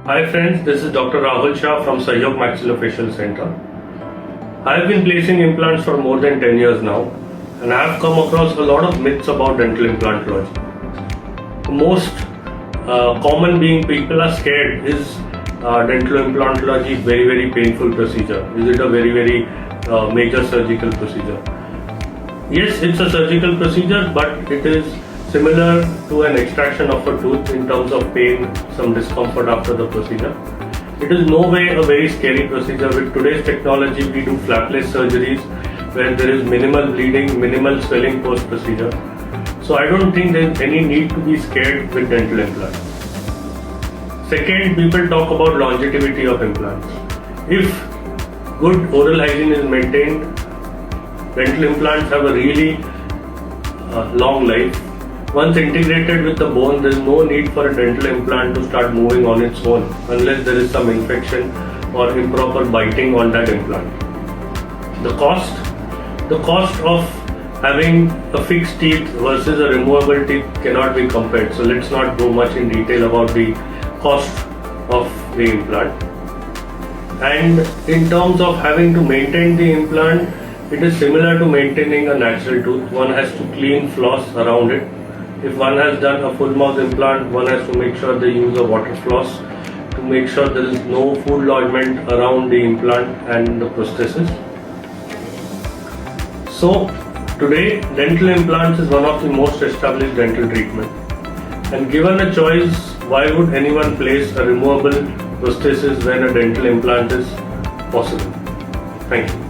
Hi friends, this is Dr. Rahul Shah from Sahyog Maxillofacial Centre. I have been placing implants for more than 10 years now, and I have come across a lot of myths about dental implantology. The most common being people are scared is dental implantology very painful procedure. Is it a very major surgical procedure? Yes, it's a surgical procedure, but it is similar to an extraction of a tooth in terms of pain, some discomfort after the procedure. It is no way a very scary procedure. With today's technology, we do flapless surgeries where there is minimal bleeding, minimal swelling post procedure. So I don't think there is any need to be scared with dental implants. Second, people talk about longevity of implants. If good oral hygiene is maintained, dental implants have a really long life. Once integrated with the bone, there is no need for a dental implant to start moving on its own unless there is some infection or improper biting on that implant. The cost of having a fixed teeth versus a removable teeth cannot be compared. So let's not go much in detail about the cost of the implant. And in terms of having to maintain the implant, it is similar to maintaining a natural tooth. One has to clean floss around it. If one has done a full mouth implant, one has to make sure they use a water floss to make sure there is no food lodgement around the implant and the prosthesis. So today, dental implants is one of the most established dental treatment. And given a choice, why would anyone place a removable prosthesis when a dental implant is possible? Thank you.